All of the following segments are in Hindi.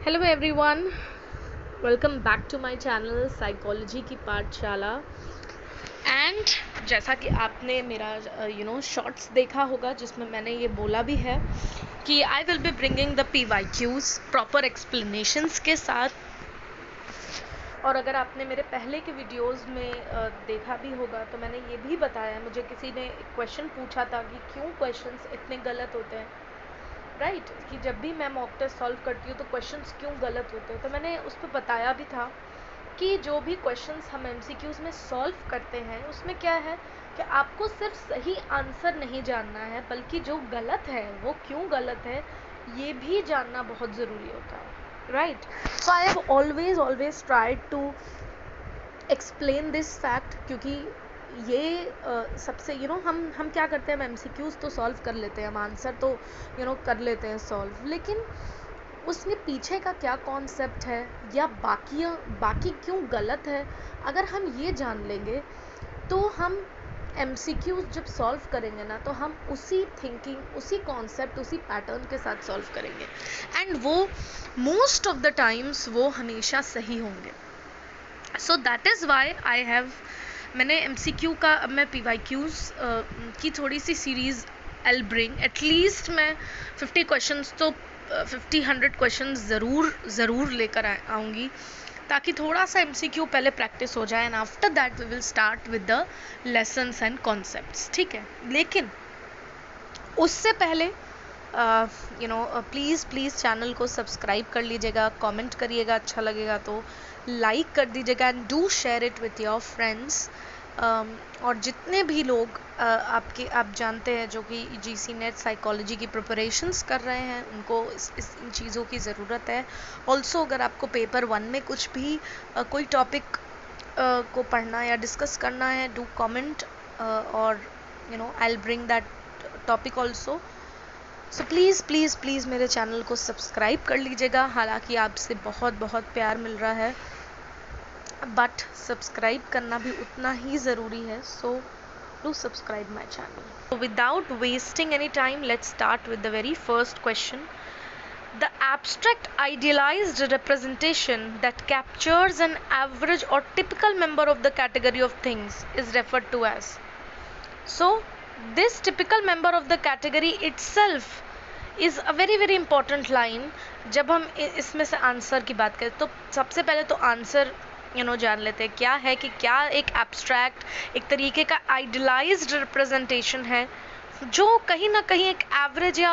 Hello everyone, welcome back to my channel psychology की पाठशाला। एंड जैसा कि आपने मेरा शॉर्ट्स देखा होगा जिसमें मैंने ये बोला भी है कि I will be bringing the PYQs proper explanations के साथ। और अगर आपने मेरे पहले के वीडियोस में देखा भी होगा तो मैंने ये भी बताया, मुझे किसी ने क्वेश्चन पूछा था कि क्यों क्वेश्चंस इतने गलत होते हैं, राइट कि जब भी मैं मॉक टेस्ट सॉल्व करती हूँ तो क्वेश्चंस क्यों गलत होते हैं। तो मैंने उस पर बताया भी था कि जो भी क्वेश्चंस हम MCQs में सॉल्व करते हैं उसमें क्या है कि आपको सिर्फ सही आंसर नहीं जानना है, बल्कि जो गलत है वो क्यों गलत है ये भी जानना बहुत ज़रूरी होता है, right. So I have always tried to explain this fact, क्योंकि ये सबसे हम क्या करते हैं, हम MCQs तो सॉल्व कर लेते हैं, हम आंसर तो कर लेते हैं सॉल्व, लेकिन उसमें पीछे का क्या कॉन्सेप्ट है या बाकी क्यों गलत है, अगर हम ये जान लेंगे तो हम MCQs जब सॉल्व करेंगे ना तो हम उसी थिंकिंग, उसी कॉन्सेप्ट, उसी पैटर्न के साथ सॉल्व करेंगे एंड वो मोस्ट ऑफ द टाइम्स वो हमेशा सही होंगे। So that is why I have, मैंने MCQ का, अब मैं PYQs की थोड़ी सी सीरीज़ आई ब्रिंग, एटलीस्ट मैं 50 क्वेश्चंस तो 50-100 क्वेश्चंस ज़रूर लेकर आऊँगी, ताकि थोड़ा सा MCQ पहले प्रैक्टिस हो जाए and after that we will start with the lessons and concepts, ठीक है। लेकिन उससे पहले प्लीज़ चैनल को सब्सक्राइब कर लीजिएगा, कमेंट करिएगा, अच्छा लगेगा तो लाइक कर दीजिएगा and do share it with your friends. और जितने भी लोग आप जानते हैं जो कि GC नेट साइकोलॉजी की प्रिपरेशंस कर रहे हैं, उनको इन चीज़ों की ज़रूरत है। ऑल्सो अगर आपको पेपर 1 में कुछ भी कोई टॉपिक को पढ़ना या डिस्कस करना है, डू कमेंट और I will bring that topic also. So please मेरे चैनल को सब्सक्राइब कर लीजिएगा। हालांकि आपसे बहुत प्यार मिल रहा है, बट सब्सक्राइब करना भी उतना ही ज़रूरी है। So do subscribe my channel. Without wasting any time, let's start with the very first question. The abstract idealized representation that captures an average or typical member of the category of things is referred to as. So, this typical member of the category itself is a very important line। जब हम इसमें से आंसर की बात करें तो सबसे पहले तो आंसर जान लेते हैं क्या है, कि क्या एक एब्स्ट्रैक्ट, एक तरीके का आइडियलाइज्ड रिप्रेजेंटेशन है जो कहीं ना कहीं एक एवरेज या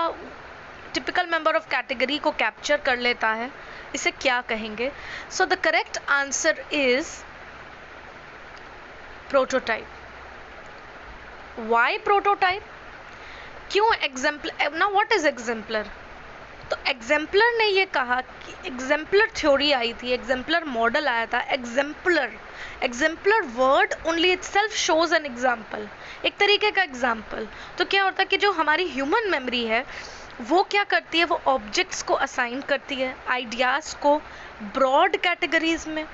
टिपिकल मेंबर ऑफ कैटेगरी को कैप्चर कर लेता है। इसे क्या कहेंगे? So the correct answer is prototype. Why prototype? क्यों exemplar? Now what is exemplar? तो एग्जाम्पलर ने ये कहा कि एग्जाम्पलर थ्योरी आई थी, एग्जाम्पलर मॉडल आया था। Exemplar word only itself shows an example, एक तरीके का एग्जाम्पल। तो क्या होता है कि जो हमारी ह्यूमन मेमोरी है वो क्या करती है, वो ऑब्जेक्ट्स को असाइन करती है, आइडियाज़ को ब्रॉड कैटेगरीज में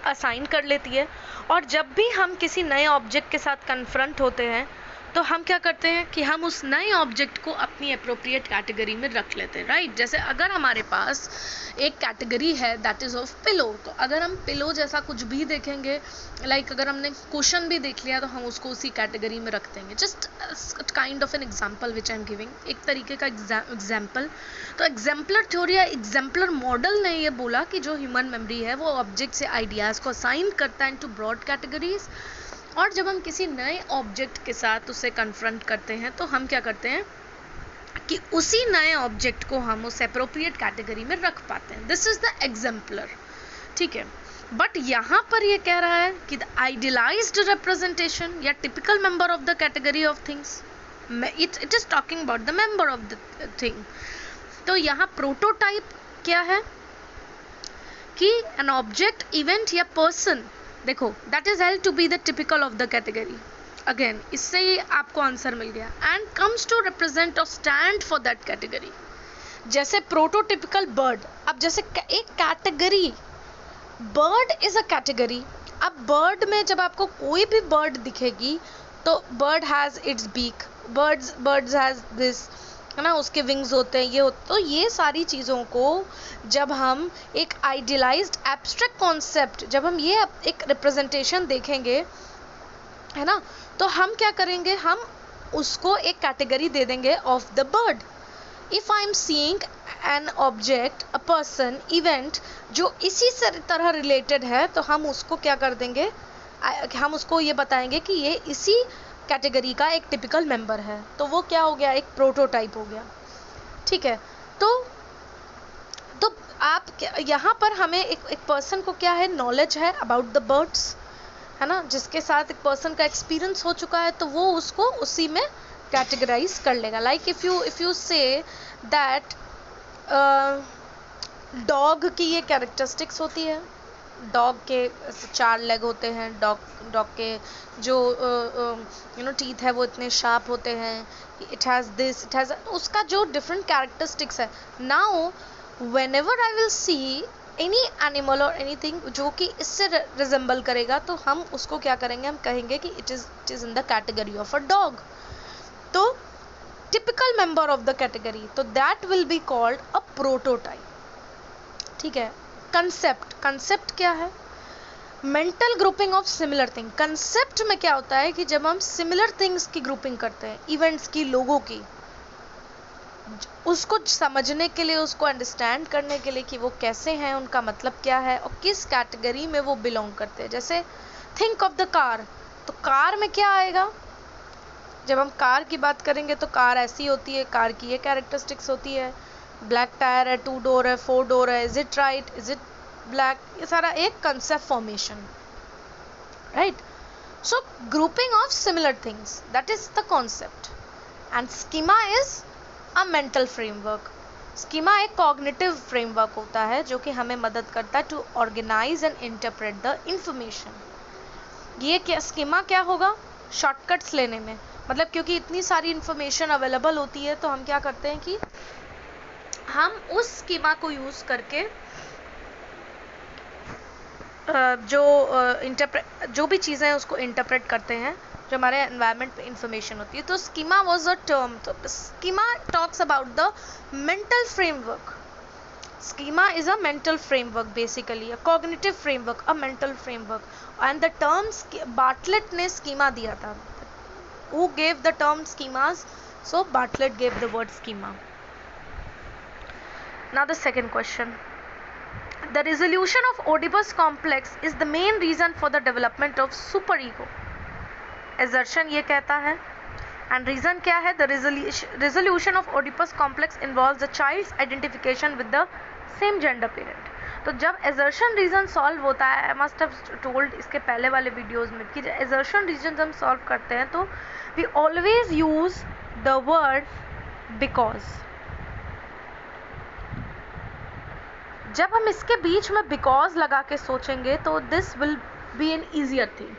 असाइन कर लेती है। और जब भी हम किसी नए ऑब्जेक्ट के साथ कन्फ्रंट होते हैं तो हम क्या करते हैं कि हम उस नए ऑब्जेक्ट को अपनी अप्रोप्रिएट कैटेगरी में रख लेते हैं, राइट। जैसे अगर हमारे पास एक कैटेगरी है दैट इज़ ऑफ पिलो, तो अगर हम पिलो जैसा कुछ भी देखेंगे, लाइक अगर हमने कुशन भी देख लिया तो हम उसको उसी कैटेगरी में रख देंगे। Just kind of an example which I am giving, एक तरीके का एग्जाम्पल। तो एग्जाम्पलर थ्योरी या एग्जाम्पलर मॉडल ने ये बोला कि जो ह्यूमन मेमोरी है वो ऑब्जेक्ट से आइडियाज़ को असाइन करता है इनटू ब्रॉड कैटेगरीज, और जब हम किसी नए ऑब्जेक्ट के साथ उसे कन्फ्रंट करते हैं तो हम क्या करते हैं कि उसी नए ऑब्जेक्ट को हम उस एप्रोप्रिएट कैटेगरी में रख पाते हैं। दिस इज द एग्जाम्पलर, ठीक है। बट यहाँ पर ये कह रहा है कि द आइडियलाइज्ड रिप्रेजेंटेशन या typical member of the category of things, it is talking about the member of the thing. तो यहाँ प्रोटोटाइप क्या है कि एन ऑब्जेक्ट, इवेंट या पर्सन, देखो that is held to be the typical of the category. Again इससे ही आपको आंसर मिल गया। एंड कम्स टू रिप्रेजेंट और स्टैंड फॉर दैट कैटेगरी। जैसे प्रोटोटिपिकल बर्ड, अब जैसे एक category, bird is a category. अब बर्ड में जब आपको कोई भी बर्ड दिखेगी तो bird has its beak, birds has this, है ना, उसके विंग्स होते हैं, ये होते, तो ये सारी चीज़ों को जब हम एक आइडियलाइज्ड एब्स्ट्रैक्ट कॉन्सेप्ट, जब हम ये एक रिप्रेजेंटेशन देखेंगे, है ना, तो हम क्या करेंगे, हम उसको एक कैटेगरी दे देंगे of the bird. If I am seeing an object, a person, event जो इसी तरह रिलेटेड है, तो हम उसको क्या कर देंगे, हम उसको ये बताएंगे कि ये इसी कैटेगरी का एक टिपिकल मेंबर है. तो वो क्या हो गया, एक प्रोटोटाइप हो गया. ठीक है. तो आप यहाँ पर हमें एक पर्सन को क्या है, नॉलेज है अबाउट द बर्ड्स, है ना, जिसके साथ एक पर्सन का एक्सपीरियंस हो चुका है, तो वो उसको उसी में कैटेगराइज कर लेगा. Like if you say that dog की ये कैरेक्टरिस्टिक्स होती है, डॉग के 4 लेग होते हैं, डॉग के जो टीथ है वो इतने शार्प होते हैं, it has this, it has, उसका जो डिफरेंट कैरेक्टरिस्टिक्स है. Now whenever I will see any animal और एनीथिंग जो कि इससे रिजेंबल करेगा, तो हम उसको क्या करेंगे, हम कहेंगे कि it is in the category of a dog. तो typical member of the category, तो that will be called a prototype. ठीक है. कंसेप्ट क्या है, mental grouping of similar thing. Concept में क्या होता है कि जब हम सिमिलर थिंग्स की ग्रुपिंग करते हैं, इवेंट्स की, लोगों की, उसको समझने के लिए, उसको अंडरस्टैंड करने के लिए कि वो कैसे हैं, उनका मतलब क्या है और किस कैटेगरी में वो बिलोंग करते हैं. जैसे थिंक ऑफ द कार, तो कार में क्या आएगा, जब हम कार की बात करेंगे तो कार ऐसी होती है, कार की ये कैरेक्टरिस्टिक्स होती है, ब्लैक टायर है, 2 डोर है, 4 डोर है, is it right, is it black, ये सारा एक concept formation, right. So grouping of similar things, that is the concept. And schema is a mental framework. Schema एक कॉग्निटिव फ्रेमवर्क होता है जो कि हमें मदद करता है to organize and interpret the information. ये क्या स्कीमा क्या होगा, शॉर्टकट्स लेने में, मतलब क्योंकि इतनी सारी इंफॉर्मेशन अवेलेबल होती है, तो हम क्या करते हैं कि हम उस स्कीमा को यूज करके जो भी चीज़ें हैं उसको इंटरप्रेट करते हैं, जो हमारे एनवायरनमेंट पे इंफॉर्मेशन होती है. तो स्कीमा वाज अ टर्म. तो schema talks about the mental framework. Schema is a mental framework, basically a cognitive framework, a mental framework. And the terms Bartlett ने स्कीमा दिया था. Who gave the term schemas? So Bartlett gave the word schema. Now the second question. The resolution of Oedipus complex is the main reason for the development of superego. Assertion ये कहता है, and reason क्या है? The resolution of Oedipus complex involves the child's identification with the same gender parent. तो जब assertion reason solve होता है, I must have told इसके पहले वाले वीडियोस में कि जब assertion reasons हम solve करते हैं तो we always use the word because. जब हम इसके बीच में because लगा के सोचेंगे तो this will be an easier thing.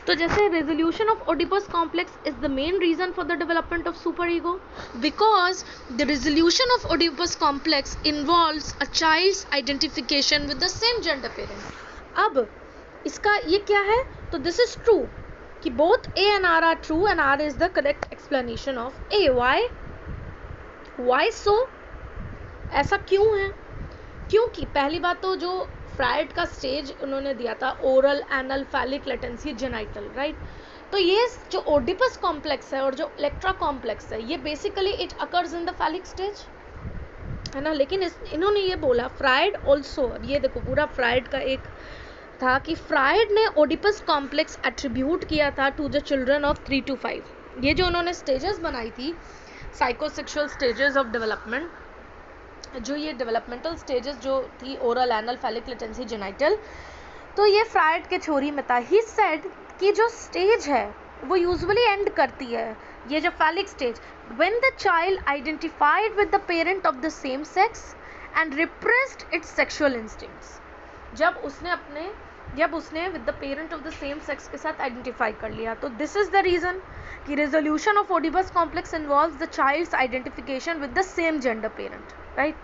तो जैसे resolution of Oedipus complex is the main reason for the development of superego because the resolution of Oedipus complex involves a child's identification with the same gender parent. अब इसका ये क्या है, तो this is true कि both A and R are true and R is the correct explanation of A. Why so? ऐसा क्यों है? क्योंकि पहली बात तो जो फ्राइड का स्टेज उन्होंने दिया था, oral, anal, phallic, latency, genital, right. तो ये जो ओडिपस कॉम्प्लेक्स है और जो इलेक्ट्रा कॉम्प्लेक्स है, ये basically it occurs in the phallic stage, है ना. लेकिन इन्होंने ये बोला फ्राइड ऑल्सो, अब ये देखो पूरा फ्राइड का एक था कि फ्राइड ने ओडिपस कॉम्प्लेक्स एट्रीब्यूट किया था to the children of 3 to 5. ये जो उन्होंने स्टेजेस बनाई थी, साइकोसेक्सुअल स्टेजेस ऑफ डेवलपमेंट, जो ये डेवलपमेंटल स्टेजेस जो थी, oral, anal, phallic, latency, genital, तो ये फ्राइड के थ्योरी में था. ही सेड कि जो स्टेज है वो यूजुअली एंड करती है, ये जो phallic stage, when the child identified with the parent of the same sex and repressed its sexual instincts. जब उसने with the parent of the same sex के साथ आइडेंटिफाई कर लिया, तो दिस इज द रीजन कि resolution of Oedipus complex involves the child's identification with the same gender parent, right.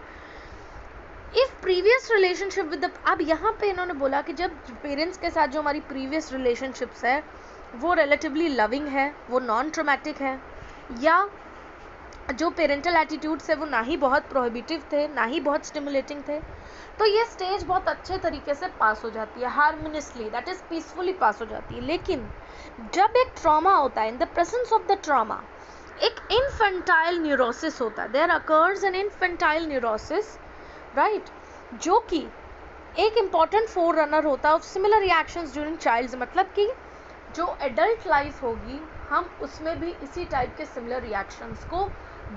If previous relationship with the, अब यहाँ पे इन्होंने बोला कि जब पेरेंट्स के साथ जो हमारी प्रीवियस रिलेशनशिप्स है वो रिलेटिवली लविंग है, वो नॉन ट्रॉमेटिक है, या जो पेरेंटल एटीट्यूड्स है वो ना ही बहुत प्रोहिबिटिव थे ना ही बहुत स्टिमुलेटिंग थे, तो ये स्टेज बहुत अच्छे तरीके से पास हो जाती है, harmoniously, that is peacefully pass हो जाती है। लेकिन जब एक ट्रॉमा होता है, in the presence of the trauma एक इन्फेंटाइल न्यूरोसिस होता है, there occurs an infantile neurosis, right, जो कि एक इम्पॉर्टेंट फोर रनर होता है of similar reactions during child's, मतलब कि जो एडल्ट लाइफ होगी हम उसमें भी इसी टाइप के सिमिलर रिएक्शंस को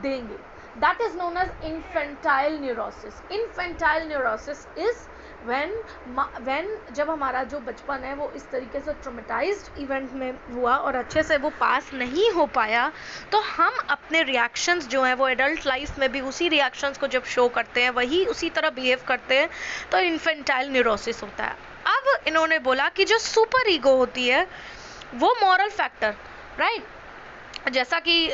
देंगे, that is known as infantile neurosis. Infantile neurosis is when जब हमारा जो बचपन है वो इस तरीके से ट्रॉमेटाइज्ड इवेंट में हुआ और अच्छे से वो पास नहीं हो पाया, तो हम अपने रिएक्शंस जो हैं वो एडल्ट लाइफ में भी उसी रिएक्शंस को जब शो करते हैं वही उसी तरह बिहेव करते हैं, तो इन्फेंटाइल न्यूरोसिस होता है। अब इन्होंने बोला कि जो सुपर ईगो होती है वो मॉरल फैक्टर, राइट, जैसा कि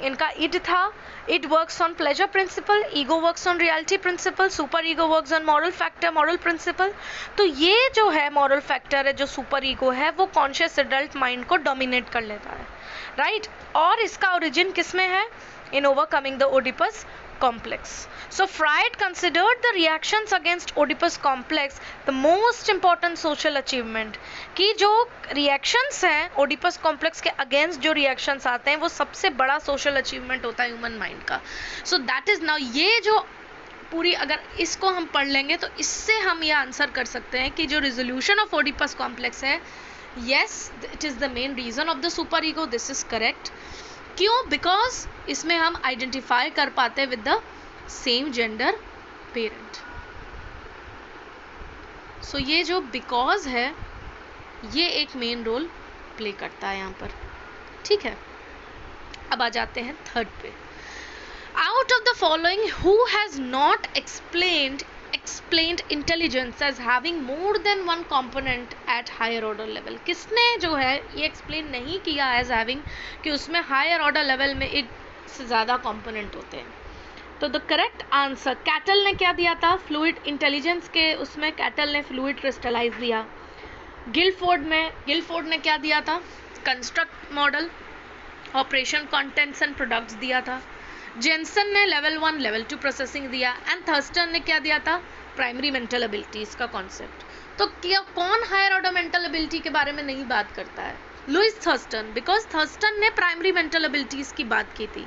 इनका इड था, it works on pleasure principle, ego works on reality principle, super ego works on moral factor, moral principle. तो ये जो है मॉरल फैक्टर है, जो सुपर ईगो है, वो कॉन्शियस एडल्ट माइंड को डोमिनेट कर लेता है, राइट, और इसका ओरिजिन किसमें है? In overcoming the Oedipus complex. So Freud considered the reactions against Oedipus complex the most important social achievement, कि जो reactions हैं Oedipus complex के against जो reactions आते हैं वो सबसे बड़ा social achievement होता है human mind का। So that is now, ये जो पूरी अगर इसको हम पढ़ लेंगे तो इससे हम ये आंसर कर सकते हैं कि जो resolution of Oedipus complex है, yes it is the main reason of the super ego, this is correct। क्यों? बिकॉज इसमें हम आइडेंटिफाई कर पाते हैं with the same gender parent. So ये जो बिकॉज है ये एक मेन रोल प्ले करता है यहाँ पर, ठीक है। अब आ जाते हैं थर्ड पे। Out of the following who has not explained intelligence as having more than one component at higher order level, किसने जो है ये एक्सप्लेन नहीं किया एज हैविंग कि उसमें हायर ऑर्डर लेवल में एक से ज़्यादा कंपोनेंट होते हैं? तो द करेक्ट आंसर, कैटल ने क्या दिया था? फ्लूइड इंटेलिजेंस के उसमें कैटल ने फ्लूइड क्रिस्टलाइज दिया। गिलफोर्ड ने क्या दिया था? Construct model, operation contents and products दिया था। जेनसन ने लेवल 1 लेवल 2 प्रोसेसिंग दिया एंड थर्स्टन ने क्या दिया था? प्राइमरी मेंटल एबिलिटीज का कॉन्सेप्ट। तो क्या कौन हायर ऑर्डर मेंटल एबिलिटी के बारे में नहीं बात करता है? लुइस थर्स्टन, बिकॉज थर्स्टन ने प्राइमरी मेंटल एबिलिटीज की बात की थी,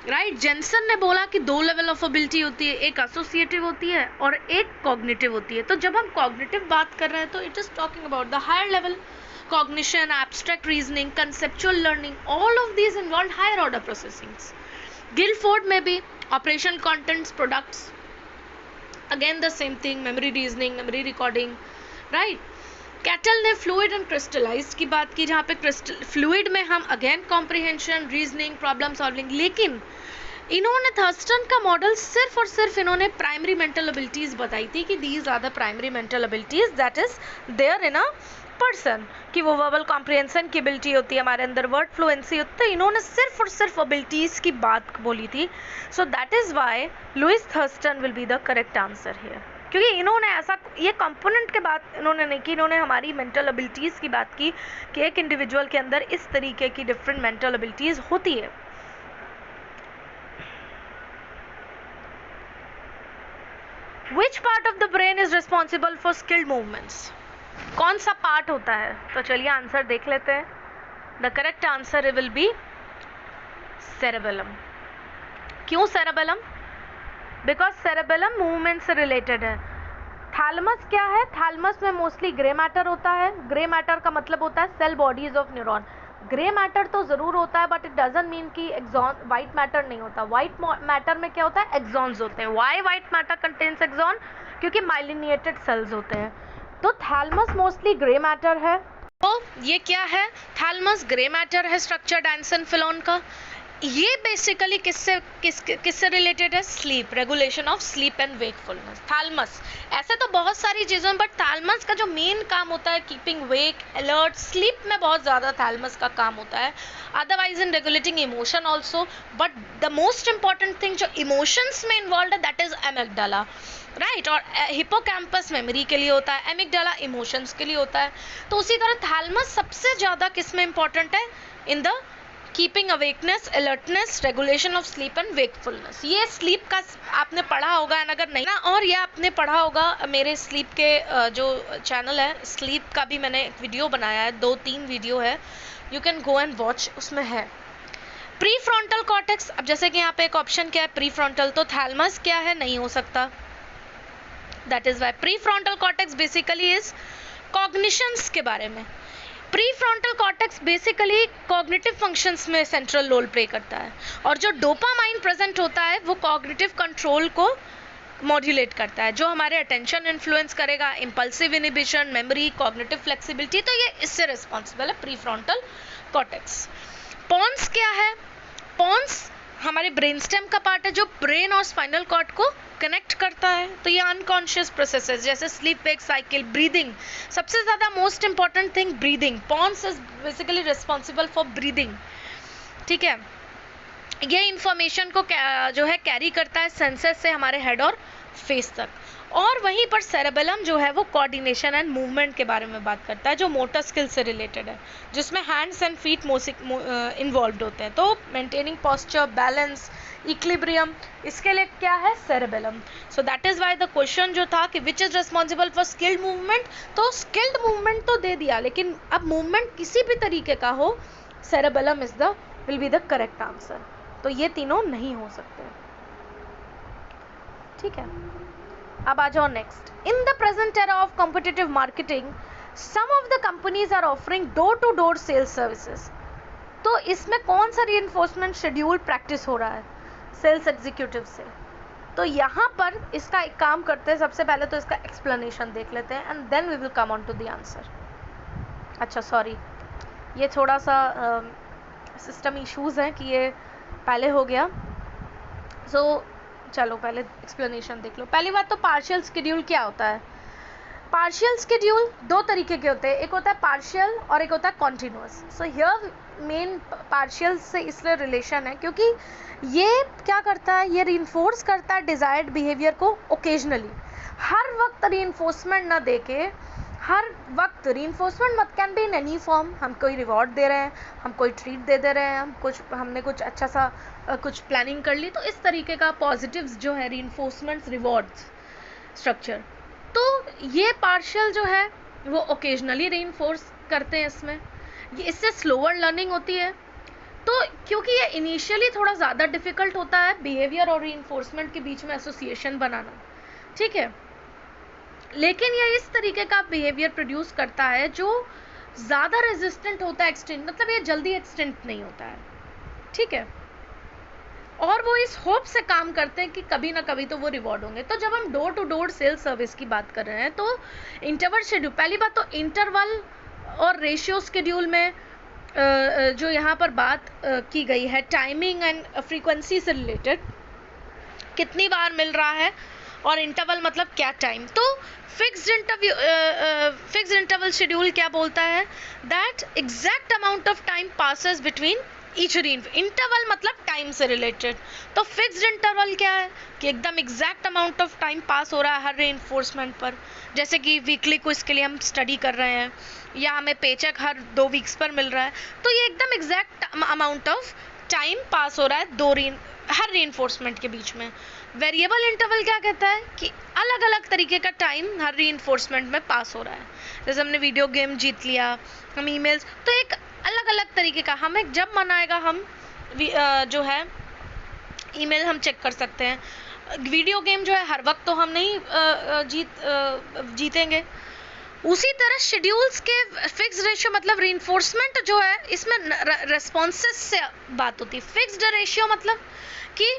राइट। जेनसन ने बोला कि 2 लेवल ऑफ एबिलिटी होती है, एक एसोसिएटिव होती है और एक कॉग्निटिव होती है। तो जब हम कॉग्निटिव बात कर रहे हैं तो it is talking about the higher level, cognition, abstract reasoning, conceptual learning, all of these involve higher order processings. Guilford में भी operation contents, products, again the same thing, memory reasoning, memory recording, right. Cattell ने फ्लूइड एंड क्रिस्टलाइज्ड की बात की, जहाँ पे फ्लूइड में हम again comprehension, reasoning, problem solving, लेकिन इन्होंने थर्स्टन का मॉडल सिर्फ और सिर्फ इन्होंने प्राइमरी मेंटल एबिलिटीज बताई थी कि these are the primary mental abilities that is there in a person, कि वो वर्बल कॉम्प्रिहेंशन की एबिलिटी होती है, हमारे अंदर वर्ड फ्लुएंसी होती है। इन्होंने सिर्फ और सिर्फ एबिलिटीज की बात बोली थी। So that is why Louis Thurstone will be the correct answer here, क्योंकि इन्होंने ऐसा ये कंपोनेंट के बात इन्होंने नहीं की, इन्होंने हमारी मेंटल एबिलिटीज की बात की कि एक इंडिविजुअल के अंदर इस तरीके की डिफरेंट मेंटल एबिलिटीज होती है। Which part of the brain is responsible for skilled movements? कौन सा पार्ट होता है? तो चलिए आंसर देख लेते हैं। The correct answer will be cerebellum. क्यों सेरेबेलम? बिकॉज सेरेबेलम मूवमेंट से रिलेटेड है। थैलमस क्या है? थैलमस में मोस्टली ग्रे मैटर होता है। ग्रे मैटर का मतलब होता है cell bodies of neuron. Grey matter तो ज़रूर होता है बट इट डजंट मीन कि एक्सॉन, वाइट मैटर नहीं होता। वाइट मैटर में क्या होता है? एक्सॉन्स होते हैं। Why white matter contains axon? क्योंकि माइलिनेटेड सेल्स होते हैं। तो थैलमस मोस्टली ग्रे मैटर है। तो ये क्या है? थैलमस ग्रे मैटर है स्ट्रक्चर डांसन फिलोन का। ये बेसिकली किससे रिलेटेड है? Sleep, regulation of sleep and wakefulness. Thalamus ऐसे तो बहुत सारी चीज़ों, बट थैलमस का जो मेन काम होता है कीपिंग वेक, अलर्ट, स्लीप में बहुत ज़्यादा थैलमस का काम होता है। Otherwise in regulating emotion also, but the most important thing जो इमोशंस में इन्वॉल्व है दैट इज एमिगडाला, राइट। और हिपोकैम्पस मेमोरी के लिए होता है, एमिगडाला इमोशंस के लिए होता है। तो उसी तरह थैलमस सबसे ज़्यादा किस में इंपॉर्टेंट है? In the keeping awakeness, alertness, regulation of sleep and wakefulness. ये स्लीप का आपने पढ़ा होगा, एंड अगर नहीं ना, और ये आपने पढ़ा होगा मेरे स्लीप के जो चैनल है स्लीप का भी मैंने एक वीडियो बनाया है, 2-3 वीडियो है, you can go and watch, उसमें है। प्री फ्रंटल कॉर्टेक्स, अब जैसे कि यहाँ पे एक ऑप्शन क्या है प्री फ्रंटल, तो थैलमस क्या है, नहीं हो सकता, that is why prefrontal cortex basically is cognitions के बारे में। Prefrontal cortex basically cognitive functions में सेंट्रल रोल प्ले करता है, और जो डोपामाइन प्रेजेंट होता है वो कॉग्निटिव कंट्रोल को मॉड्यूलेट करता है, जो हमारे अटेंशन इन्फ्लुएंस करेगा, impulsive inhibition, memory, cognitive flexibility, तो ये इससे रिस्पॉन्सिबल है प्री फ्रंटल कॉर्टेक्स। पॉन्स क्या है, पॉन्स हमारे ब्रेन स्टेम का पार्ट है जो ब्रेन और स्पाइनल कॉर्ड को कनेक्ट करता है। तो ये अनकॉन्शियस प्रोसेसेस जैसे स्लीप वेक साइकिल, ब्रीदिंग, सबसे ज़्यादा most important thing breathing, pons is basically responsible for breathing, ठीक है। ये इंफॉर्मेशन को जो है कैरी करता है सेंसेस से हमारे हेड और फेस तक, और वहीं पर सेरेबेलम जो है वो कोऑर्डिनेशन एंड मूवमेंट के बारे में बात करता है, जो मोटर स्किल से रिलेटेड है, जिसमें हैंड्स एंड फीट इन्वॉल्व होते हैं। तो मेंटेनिंग पोस्चर, बैलेंस, इक्विलिब्रियम, इसके लिए क्या है cerebellum. So that is why the question जो था कि which is responsible for skilled movement, तो स्किल्ड मूवमेंट तो दे दिया, लेकिन अब मूवमेंट किसी भी तरीके का हो, cerebellum is the will be the correct answer. तो ये तीनों नहीं हो सकते, ठीक है। अब आ जाओ next. In the present era of competitive marketing some of the companies are offering door to door sales services. तो इसमें कौन सा रीइंफोर्समेंट शेड्यूल प्रैक्टिस हो रहा है सेल्स एग्जीक्यूटिव से? तो यहाँ पर इसका एक काम करते हैं, सबसे पहले तो इसका एक्सप्लेनेशन देख लेते हैं and then we will come on to the answer. अच्छा सॉरी, ये थोड़ा सा सिस्टम इश्यूज हैं कि ये पहले हो गया, सो चलो पहले एक्सप्लेनेशन देख लो। पहली बात तो पार्शियल स्केड्यूल क्या होता है। पार्शियल स्केड्यूल दो तरीके के होते हैं, एक होता है पार्शियल और एक होता है continuous. So here main partial से इसलिए रिलेशन है क्योंकि ये क्या करता है, ये रीइंफोर्स करता है डिजायर्ड बिहेवियर को ओकेजनली, हर वक्त रीइंफोर्समेंट ना देके, हर वक्त रीइंफोर्समेंट मत can be in any form. हम कोई रिवॉर्ड दे रहे हैं, हम कोई ट्रीट दे रहे हैं, हमने कुछ अच्छा सा कुछ प्लानिंग कर ली, तो इस तरीके का पॉजिटिव्स जो है रीइंफोर्समेंट्स रिवॉर्ड्स स्ट्रक्चर। तो ये पार्शियल जो है वो ओकेजनली रीइंफोर्स करते हैं इसमें, इससे स्लोअर लर्निंग होती है। तो क्योंकि ये इनिशियली थोड़ा ज़्यादा डिफिकल्ट होता है बिहेवियर और रीइंफोर्समेंट के बीच में एसोसिएशन बनाना, ठीक है, लेकिन ये इस तरीके का बिहेवियर प्रोड्यूस करता है जो ज़्यादा रेजिस्टेंट होता है एक्सटेंट, मतलब ये जल्दी एक्सटेंट नहीं होता है, ठीक है। और वो इस होप से काम करते हैं कि कभी ना कभी तो वो रिवॉर्ड होंगे। तो जब हम door to door sales service की बात कर रहे हैं तो इंटरवल शेड्यूल, पहली बात तो इंटरवल और रेशियो शेड्यूल में जो यहाँ पर बात की गई है टाइमिंग एंड फ्रीक्वेंसी से रिलेटेड, कितनी बार मिल रहा है, और इंटरवल मतलब क्या टाइम। तो फिक्स्ड इंटरवल शेड्यूल क्या बोलता है, that exact amount of time passes between each interval मतलब टाइम से रिलेटेड। तो फिक्स्ड इंटरवल क्या है कि एकदम exact amount of time pass हो रहा है हर रीइंफोर्समेंट पर, जैसे कि वीकली को इसके लिए हम स्टडी कर रहे हैं या हमें पेचेक हर 2 वीक्स पर मिल रहा है, तो ये एकदम exact amount of time pass हो रहा है हर रीइंफोर्समेंट के बीच में। वेरिएबल इंटरवल क्या कहता है कि अलग अलग तरीके का टाइम हर रीइंफोर्समेंट में पास हो रहा है, जैसे हमने वीडियो गेम जीत लिया, हम ईमेल्स, तो एक अलग अलग तरीके का, हमें जब मन आएगा हम जो है ईमेल हम चेक कर सकते हैं। वीडियो गेम जो है हर वक्त तो हम नहीं जीतेंगे। उसी तरह शेड्यूल्स के फिक्स्ड रेशियो मतलब रीइंफोर्समेंट जो है इसमें रेस्पॉन्सेस से बात होती है। फिक्स्ड रेशियो मतलब कि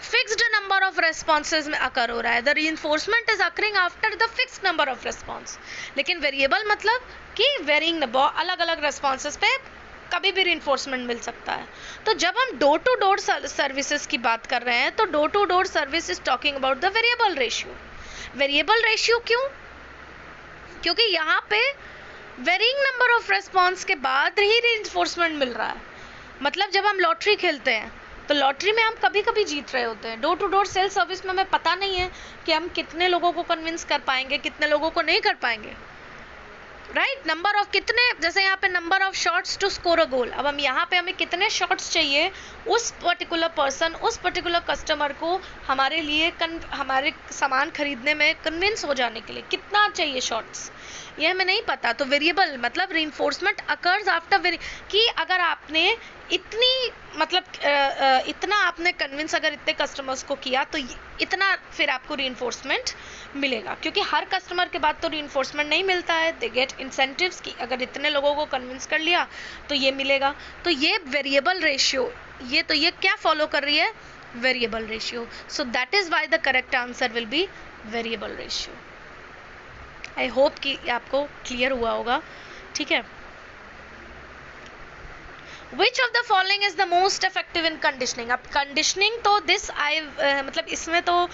फिक्स्ड नंबर ऑफ रेस्पॉन्सेज में अकर हो रहा है, the reinforcement is occurring after the fixed number of response. लेकिन वेरिएबल मतलब कि वेरिंग नंबर, अलग अलग रेस्पॉन्सेज पे कभी भी रीइंफोर्समेंट मिल सकता है। तो जब हम डोर टू डोर सर्विसेज की बात कर रहे हैं तो door to door service is talking about the variable ratio. Variable ratio क्यों? क्योंकि यहाँ पे वेरिंग नंबर ऑफ रेस्पॉन्स के बाद ही रीइंफोर्समेंट मिल रहा है। मतलब जब हम लॉटरी खेलते हैं तो लॉटरी में हम कभी कभी जीत रहे होते हैं, door to door sale service में हमें पता नहीं है कि हम कितने लोगों को कन्विंस कर पाएंगे, कितने लोगों को नहीं कर पाएंगे। राइट, नंबर ऑफ कितने, जैसे यहाँ पे number of shots to score a goal, अब हम यहाँ पे हमें कितने शॉट्स चाहिए उस पर्टिकुलर पर्सन, उस पर्टिकुलर कस्टमर को हमारे लिए हमारे सामान खरीदने में कन्विंस हो जाने के लिए कितना चाहिए शॉट्स, ये हमें नहीं पता। तो वेरिएबल मतलब रीइंफोर्समेंट अकर्स आफ्टर कि अगर आपने इतनी मतलब इतना आपने कन्विंस अगर इतने कस्टमर्स को किया तो इतना फिर आपको रीइंफोर्समेंट मिलेगा, क्योंकि हर कस्टमर के बाद तो रीइंफोर्समेंट नहीं मिलता है, दे गेट इंसेंटिव्स कि अगर इतने लोगों को कन्विंस कर लिया तो ये मिलेगा। तो ये वेरिएबल रेशियो, ये क्या फॉलो कर रही है, variable ratio. So that is why the correct answer will be variable ratio. I hope कि आपको क्लियर हुआ होगा, ठीक है। Which of the following is the most effective in conditioning? अब कंडीशनिंग तो मतलब इसमें तो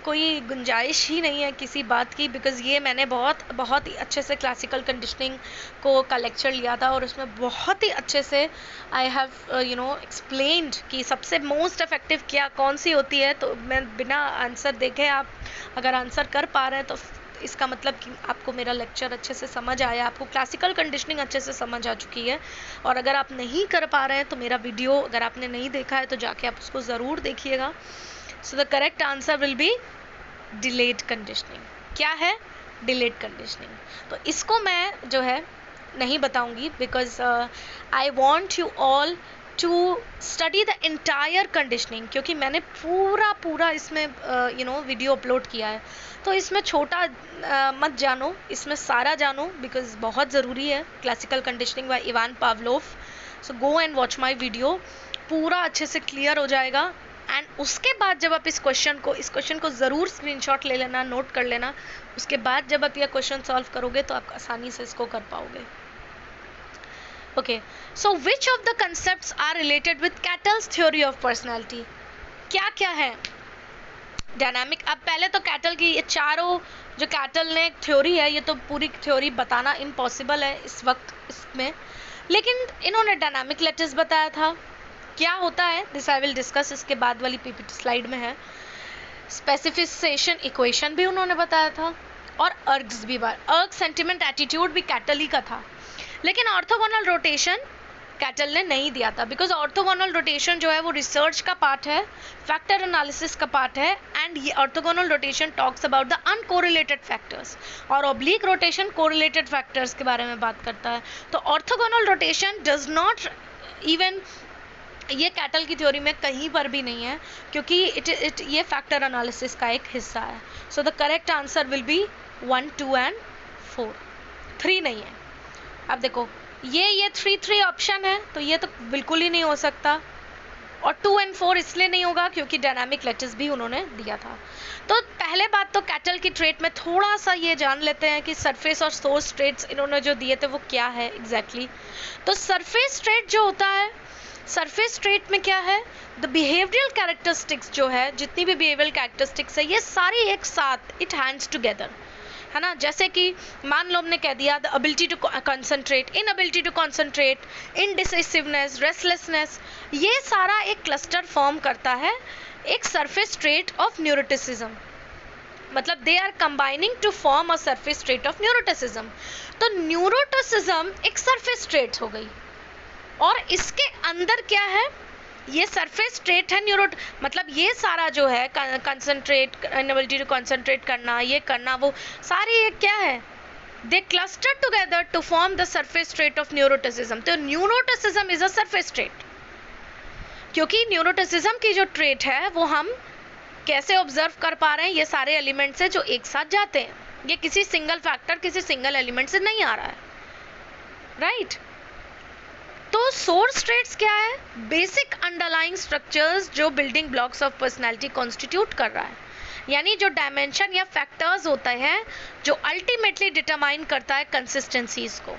कोई गुंजाइश ही नहीं है किसी बात की, बिकॉज ये मैंने बहुत ही अच्छे से क्लासिकल कंडीशनिंग का लेक्चर लिया था और उसमें बहुत ही अच्छे से आई हैव एक्सप्लेन्ड कि सबसे मोस्ट इफेक्टिव क्या कौन सी होती है। तो मैं बिना आंसर देखे आप अगर आंसर कर पा रहे हैं तो इसका मतलब कि आपको मेरा लेक्चर अच्छे से समझ आया, आपको क्लासिकल कंडीशनिंग अच्छे से समझ आ चुकी है। और अगर आप नहीं कर पा रहे हैं तो मेरा वीडियो अगर आपने नहीं देखा है तो जाके आप उसको ज़रूर देखिएगा। सो the correct answer will be delayed conditioning. क्या है डिलेड कंडीशनिंग? तो इसको मैं जो है नहीं बताऊंगी, because I want you all to study the entire conditioning, क्योंकि मैंने पूरा इसमें वीडियो अपलोड किया है। तो इसमें छोटा मत जानो, इसमें सारा जानो, बिकॉज बहुत ज़रूरी है classical conditioning by Ivan Pavlov. So go and watch my video, पूरा अच्छे से क्लियर हो जाएगा। एंड उसके बाद जब आप इस क्वेश्चन को ज़रूर स्क्रीनशॉट ले लेना, नोट कर लेना। उसके बाद जब आप यह क्वेश्चन सॉल्व करोगे तो आप आसानी से इसको कर पाओगे। Okay, so which of the concepts are related with Cattell's theory of personality? क्या क्या है डायनामिक? अब पहले तो कैटल की ये चारों जो कैटल ने थ्योरी है, ये तो पूरी थ्योरी बताना इम्पॉसिबल है इस वक्त इसमें, लेकिन इन्होंने डायनामिक लैटिस बताया था। क्या होता है दिस आई विल डिस्कस, इसके बाद वाली पीपीटी स्लाइड में है। स्पेसिफिकेशन इक्वेशन भी उन्होंने बताया था, और अर्ग्स भी, अर्ग सेंटिमेंट एटीट्यूड भी कैटल ही का था। लेकिन ऑर्थोगोनल रोटेशन कैटल ने नहीं दिया था, बिकॉज ऑर्थोगोनल रोटेशन जो है वो रिसर्च का पार्ट है, फैक्टर एनालिसिस का पार्ट है। एंड ये orthogonal rotation talks about the uncorrelated factors, और ऑब्लिक रोटेशन कोरिलेटेड फैक्टर्स के बारे में बात करता है। तो orthogonal rotation does not even, ये कैटल की थ्योरी में कहीं पर भी नहीं है, क्योंकि ये फैक्टर एनालिसिस का एक हिस्सा है। सो the correct answer will be 1, 2 and 4, 3 नहीं है। अब देखो ये 3 ऑप्शन है, तो ये तो बिल्कुल ही नहीं हो सकता, और 2 और 4 इसलिए नहीं होगा क्योंकि डायनामिक लैटिस भी उन्होंने दिया था। तो पहले बात तो कैटल की ट्रेट में थोड़ा सा ये जान लेते हैं कि सरफेस और सोर्स ट्रेट्स इन्होंने जो दिए थे वो क्या है एग्जैक्टली। तो सरफेस ट्रेट जो होता है, सरफेस ट्रेट में क्या है, द बिहेवियरल कैरेक्टरिस्टिक्स जो है, जितनी भी बिहेवियरल कैरेक्टरिस्टिक्स है, ये सारी एक साथ इट हैंड्स टुगेदर, है ना। जैसे कि मान लो हमने कह दिया the ability to concentrate, inability to concentrate, indecisiveness, restlessness, ये सारा एक क्लस्टर फॉर्म करता है एक सरफेस ट्रेट ऑफ न्यूरोटिसिज्म। मतलब they are combining to form a surface trait of neuroticism. तो न्यूरोटिसिज्म एक सरफेस ट्रेट हो गई, और इसके अंदर क्या है, ये सरफेस ट्रेट है मतलब ये सारा जो है कंसंट्रेट, इनएबिलिटी टू कंसंट्रेट करना, ये करना, वो सारी ये क्या है, they cluster together to form the surface trait of neuroticism. तो neuroticism is a surface trait, क्योंकि न्यूरोटिसिज्म की जो ट्रेट है वो हम कैसे ऑब्जर्व कर पा रहे हैं, ये सारे एलिमेंट से जो एक साथ जाते हैं, ये किसी सिंगल फैक्टर, किसी सिंगल एलिमेंट से नहीं आ रहा है, राइट। तो सोर्स ट्रेट्स क्या है, बेसिक अंडरलाइंग स्ट्रक्चर्स जो building blocks of personality constitute कर रहा है, यानी जो डायमेंशन या फैक्टर्स होते हैं जो अल्टीमेटली डिटरमाइन करता है कंसिस्टेंसीज को।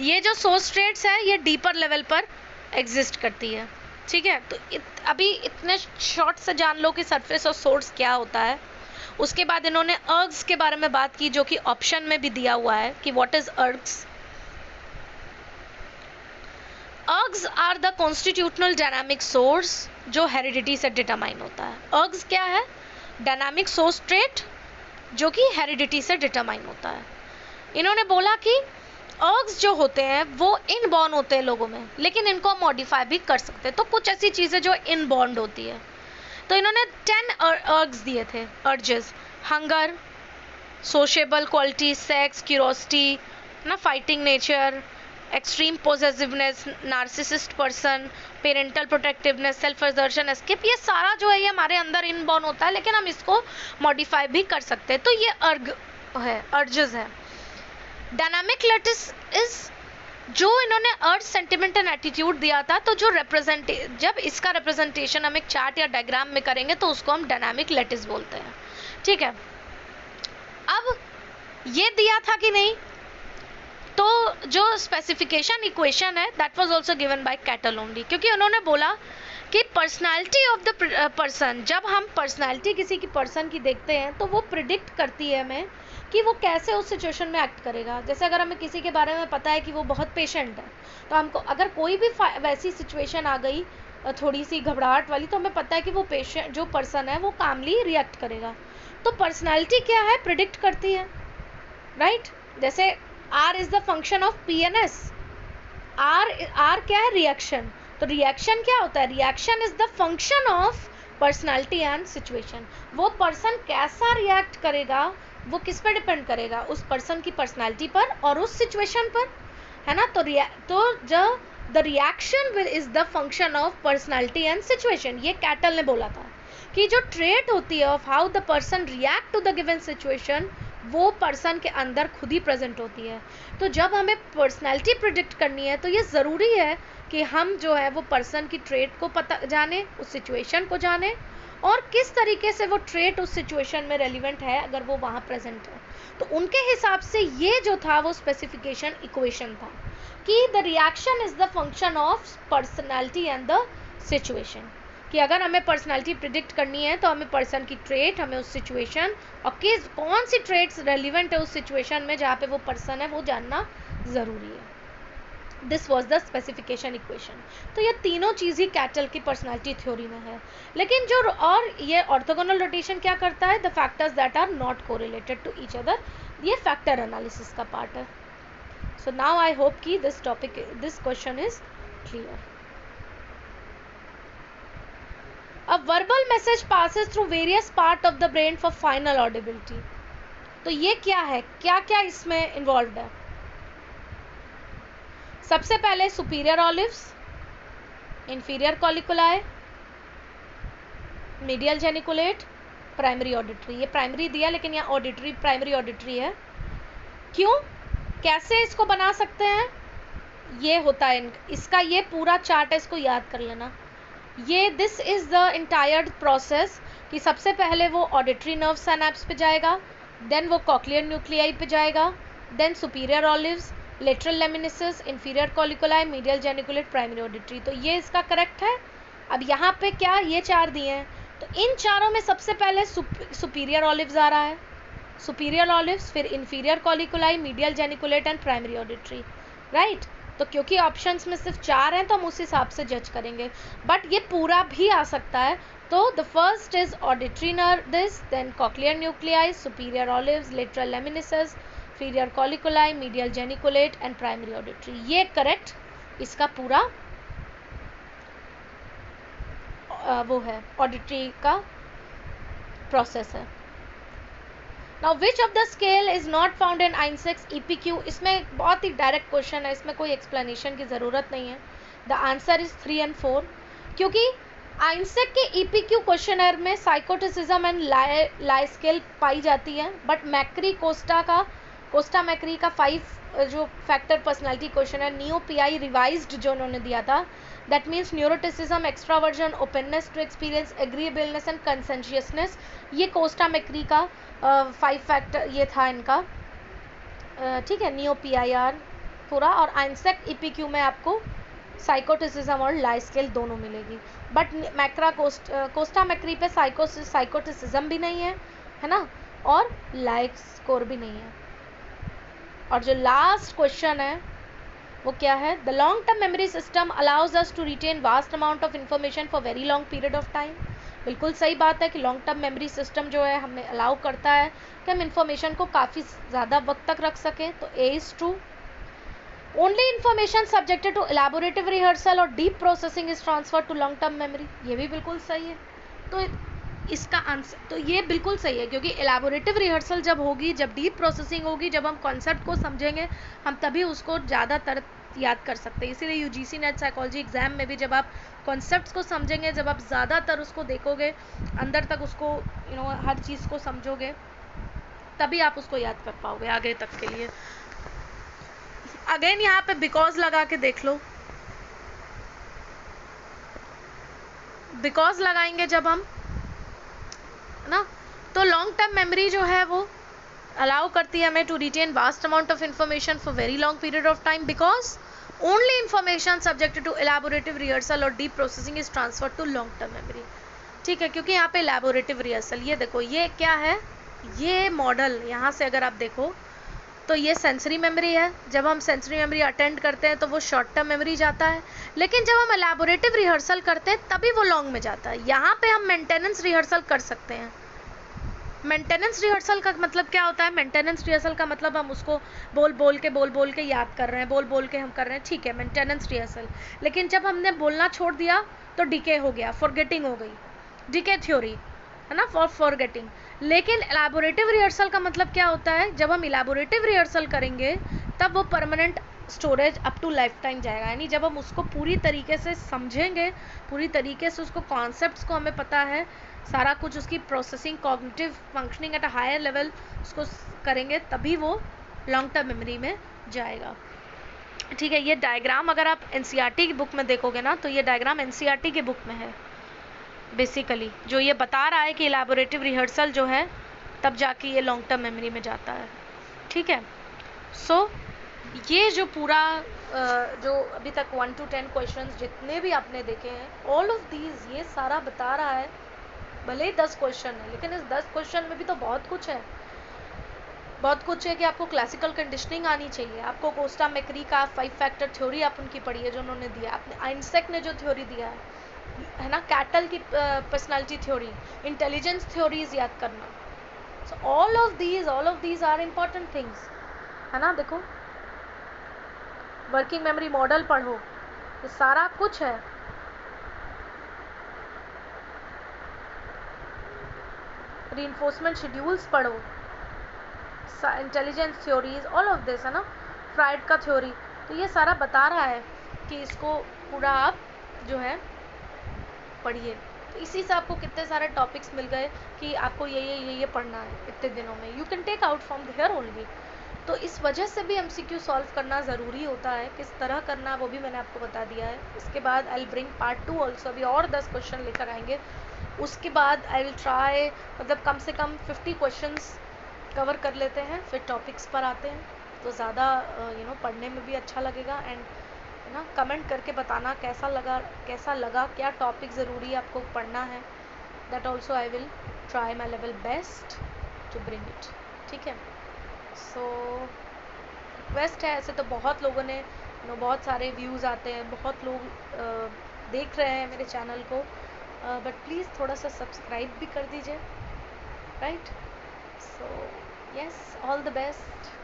ये जो सोर्स ट्रेट्स है ये डीपर लेवल पर एग्जिस्ट करती है, ठीक है। तो अभी इतने शॉर्ट से जान लो कि सरफेस और सोर्स क्या होता है। उसके बाद इन्होंने अर्ग्स के बारे में बात की, जो कि ऑप्शन में भी दिया हुआ है कि what is ergs. Ergs are the constitutional dynamic source जो हेरिडिटी से डिटरमाइन होता है। अर्ग्स क्या है, डायनामिक सोर्स ट्रेट जो कि हेरिडिटी से डिटरमाइन होता है। इन्होंने बोला कि अर्ग्स जो होते हैं वो इनबॉर्न होते हैं लोगों में, लेकिन इनको मॉडिफाई भी कर सकते हैं। तो कुछ ऐसी चीज़ें जो इनबॉर्न होती है, तो इन्होंने 10 अर्ग्स दिए थे, urges: hunger, sociable quality, sex, curiosity ना, fighting nature, extreme possessiveness, narcissist person, parental protectiveness, self assertion, escape. ये सारा जो है ये हमारे अंदर इनबॉर्न होता है, लेकिन हम इसको मॉडिफाई भी कर सकते हैं। तो ये अर्ग है, अर्जेस है। डायनामिक लैटिस इज जो इन्होंने अर्ज, सेंटिमेंट एंड एटीट्यूड दिया था, तो जो जब इसका रिप्रेजेंटेशन हम एक चार्ट या डायग्राम में करेंगे तो उसको हम डायनामिक लैटिस बोलते हैं। ठीक है, अब ये दिया था कि नहीं, तो जो स्पेसिफिकेशन इक्वेशन है that was also given by cattle only, क्योंकि उन्होंने बोला कि पर्सनालिटी ऑफ द पर्सन, जब हम पर्सनालिटी किसी की पर्सन की देखते हैं तो वो प्रिडिक्ट करती है हमें कि वो कैसे उस सिचुएशन में एक्ट करेगा। जैसे अगर हमें किसी के बारे में पता है कि वो बहुत पेशेंट है, तो हमको अगर कोई भी वैसी सिचुएशन आ गई थोड़ी सी घबराहट वाली, तो हमें पता है कि वो पेशेंट जो पर्सन है वो कामली रिएक्ट करेगा। तो पर्सनालिटी क्या है, प्रिडिक्ट करती है, राइट। जैसे R is the function of PNS, R क्या है, रिएक्शन। तो रिएक्शन क्या होता है, reaction is the function of personality and situation. वो पर्सन कैसा रिएक्ट करेगा वो किस पर डिपेंड करेगा, उस पर्सन की पर्सनालिटी पर और उस सिचुएशन पर, है ना। तो जो the reaction is the function of personality and situation, ये कैटल ने बोला था कि जो ट्रेट होती है of how the person react to the given situation, वो पर्सन के अंदर खुद ही प्रेजेंट होती है। तो जब हमें पर्सनालिटी प्रिडिक्ट करनी है तो ये ज़रूरी है कि हम जो है वो पर्सन की ट्रेट को पता जाने, उस सिचुएशन को जाने, और किस तरीके से वो ट्रेट उस सिचुएशन में रेलिवेंट है अगर वो वहाँ प्रेजेंट है। तो उनके हिसाब से ये जो था वो स्पेसिफिकेशन इक्वेशन था कि the reaction is the function of personality and the situation, कि अगर हमें पर्सनालिटी प्रिडिक्ट करनी है तो हमें पर्सन की ट्रेट, हमें उस सिचुएशन और किस कौन सी ट्रेट्स रेलिवेंट है उस सिचुएशन में जहाँ पे वो पर्सन है वो जानना ज़रूरी है। This was the specification equation. तो ये तीनों चीज़ ही कैटल की पर्सनालिटी थ्योरी में है। लेकिन जो और ये ऑर्थोगोनल रोटेशन क्या करता है, the factors that are not correlated to each other, ये फैक्टर एनालिसिस का पार्ट है। सो नाउ आई होप कि this question is clear. A verbal message passes through various part of the brain for final audibility. तो ये क्या है, क्या क्या इसमें इन्वॉल्व है। सबसे पहले superior olives, inferior colliculi, medial geniculate, primary auditory. ये प्राइमरी दिया लेकिन यहाँ ऑडिटरी, प्राइमरी ऑडिटरी है। क्यों, कैसे इसको बना सकते हैं, ये होता है इसका ये पूरा चार्ट है, इसको याद कर लेना। ये this is the entire process कि सबसे पहले वो ऑडिटरी नर्व सिनैप्स पे जाएगा, देन वो कॉक्लियर न्यूक्लियाई पे जाएगा, then superior olives, lateral lemniscus, inferior colliculi, medial geniculate, primary auditory. तो ये इसका करेक्ट है। अब यहाँ पे क्या ये चार दिए हैं, तो इन चारों में सबसे पहले सुपीरियर ऑलिव्स आ रहा है, सुपीरियर ऑलिव्स, फिर inferior colliculi, medial geniculate and primary auditory, right. तो क्योंकि ऑप्शंस में सिर्फ 4 हैं तो हम उस हिसाब से जज करेंगे, बट ये पूरा भी आ सकता है। तो the first is auditory nerve, this, then cochlear nuclei, superior olives, lateral lemniscus, inferior colliculi, medial geniculate and primary auditory. ये करेक्ट इसका पूरा वो है, ऑडिटरी का प्रोसेस है। Now which of the scale is not found in INSEC's EPQ? इसमें बहुत ही डायरेक्ट क्वेश्चन है, इसमें कोई एक्सप्लेनेशन की ज़रूरत नहीं है। द आंसर इज 3 and 4, क्योंकि INSEC के EPQ क्वेश्चनर में साइकोटिसिज्म एंड लाई स्केल पाई जाती है, बट मैक्री कोस्टा मैक्री का 5 जो फैक्टर पर्सनालिटी क्वेश्चन है, नियो PI रिवाइज्ड जो उन्होंने दिया था, that means neuroticism, extraversion, openness to experience, agreeableness and conscientiousness, ये कोस्टा मैक्री का 5 फैक्टर ये था इनका, ठीक है, नियो PIR पूरा। और आइंसेक EPQ में आपको साइकोटिसिज्म और लाई स्केल दोनों मिलेगी, बट कोस्टा मैक्री पे साइकोटिसिज्म भी नहीं है ना, और लाई स्कोर भी नहीं है। और जो लास्ट क्वेश्चन है वो क्या है, the long term memory system allows us to retain vast amount of information for very long period of time. बिल्कुल सही बात है कि लॉन्ग टर्म मेमोरी सिस्टम जो है हमें अलाउ करता है कि हम इंफॉर्मेशन को काफ़ी ज़्यादा वक्त तक रख सकें, तो A is true. Only information subjected to elaborative rehearsal और deep processing is transfer to long term memory. ये भी बिल्कुल सही है. तो इसका आंसर तो ये बिल्कुल सही है, क्योंकि एलैबोरेटिव रिहर्सल जब होगी, जब डीप प्रोसेसिंग होगी, जब हम कॉन्सेप्ट को समझेंगे, हम तभी उसको ज़्यादातर याद कर सकते हैं. इसीलिए यूजीसी नेट साइकोलॉजी एग्जाम में भी जब आप कॉन्सेप्ट्स को समझेंगे, जब आप ज़्यादातर उसको देखोगे, अंदर तक उसको हर चीज़ को समझोगे, तभी आप उसको याद कर पाओगे आगे तक के लिए. अगेन यहाँ पे बिकॉज लगा के देख लो. बिकॉज लगाएंगे जब हम ना, तो लॉन्ग टर्म मेमोरी जो है वो अलाउ करती है हमें to retain vast amount of information for very long period of time, because only information subjected to elaborative rehearsal और deep processing is transfer to long term memory. ठीक है, क्योंकि यहाँ पे एलैबोरेटिव रिहर्सल, ये देखो ये क्या है, ये मॉडल यहाँ से अगर आप देखो तो ये सेंसरी मेमोरी है. जब हम सेंसरी मेमोरी अटेंड करते हैं तो वो शॉर्ट टर्म मेमोरी जाता है, लेकिन जब हम एलैबोरेटिव रिहर्सल करते हैं तभी वो लॉन्ग में जाता है. यहाँ पे हम मेंटेनेंस रिहर्सल कर सकते हैं. मेंटेनेंस रिहर्सल का मतलब क्या होता है? मेंटेनेंस रिहर्सल का मतलब हम उसको बोल बोल के याद कर रहे हैं, बोल बोल के हम कर रहे हैं, ठीक है, मेंटेनेंस रिहर्सल. लेकिन जब हमने बोलना छोड़ दिया तो डीके हो गया, फॉरगेटिंग हो गई, डीके थ्योरी है ना, फॉर फॉरगेटिंग. लेकिन एलैबोरेटिव रिहर्सल का मतलब क्या होता है? जब हम एलैबोरेटिव रिहर्सल करेंगे तब वो permanent storage up to life time जाएगा. यानी जब हम उसको पूरी तरीके से समझेंगे, पूरी तरीके से उसको कॉन्सेप्ट्स को हमें पता है, सारा कुछ उसकी processing, cognitive functioning at a higher level उसको करेंगे, तभी वो लॉन्ग टर्म मेमोरी में जाएगा. ठीक है, ये डायग्राम अगर आप एनसीईआरटी की बुक में देखोगे ना, तो ये डायग्राम एनसीईआरटी की बुक में है बेसिकली, जो ये बता रहा है कि इलैबोरेटिव रिहर्सल जो है तब जाके ये लॉन्ग टर्म मेमोरी में जाता है. ठीक है, सो ये जो पूरा जो अभी तक 1 to 10 क्वेश्चंस जितने भी आपने देखे हैं, ऑल ऑफ दीज, ये सारा बता रहा है. भले ही 10 क्वेश्चन है, लेकिन इस 10 क्वेश्चन में भी तो बहुत कुछ है. बहुत कुछ है कि आपको क्लासिकल कंडीशनिंग आनी चाहिए, आपको कोस्टा मैकरी का 5 फैक्टर थ्योरी आप उनकी पढ़ी है जो उन्होंने दिया, आपने आइंसैक ने जो थ्योरी दिया है ना, कैटल की पर्सनालिटी थ्योरी, इंटेलिजेंस थ्योरीज याद करना. So all of these are important things, है ना. देखो, वर्किंग मेमोरी मॉडल पढ़ो, ये सारा कुछ है. रीइंफोर्समेंट शेड्यूल्स पढ़ो, intelligence theories, all of this, है ना, फ्राइड का थ्योरी. तो ये सारा बता रहा है कि इसको पूरा आप जो है पढ़िए. तो इसी से आपको कितने सारे टॉपिक्स मिल गए कि आपको ये पढ़ना है इतने दिनों में. You can take out from there only. तो इस वजह से भी एमसीक्यू सॉल्व करना ज़रूरी होता है. किस तरह करना वो भी मैंने आपको बता दिया है. इसके बाद I will bring part 2 also. अभी और 10 क्वेश्चन लेकर आएंगे. उसके बाद आई विल ट्राई, मतलब कम से कम 50 क्वेश्चंस कवर कर लेते हैं, फिर टॉपिक्स पर आते हैं. तो ज़्यादा पढ़ने में भी अच्छा लगेगा. एंड है ना, कमेंट करके बताना कैसा लगा, क्या टॉपिक ज़रूरी आपको पढ़ना है. That also I will try my level best to bring it. ठीक है, सो रिक्वेस्ट है. ऐसे तो बहुत लोगों ने बहुत सारे व्यूज़ आते हैं, बहुत लोग देख रहे हैं मेरे चैनल को, बट प्लीज़ थोड़ा सा सब्सक्राइब भी कर दीजिए, right. So yes, all the best.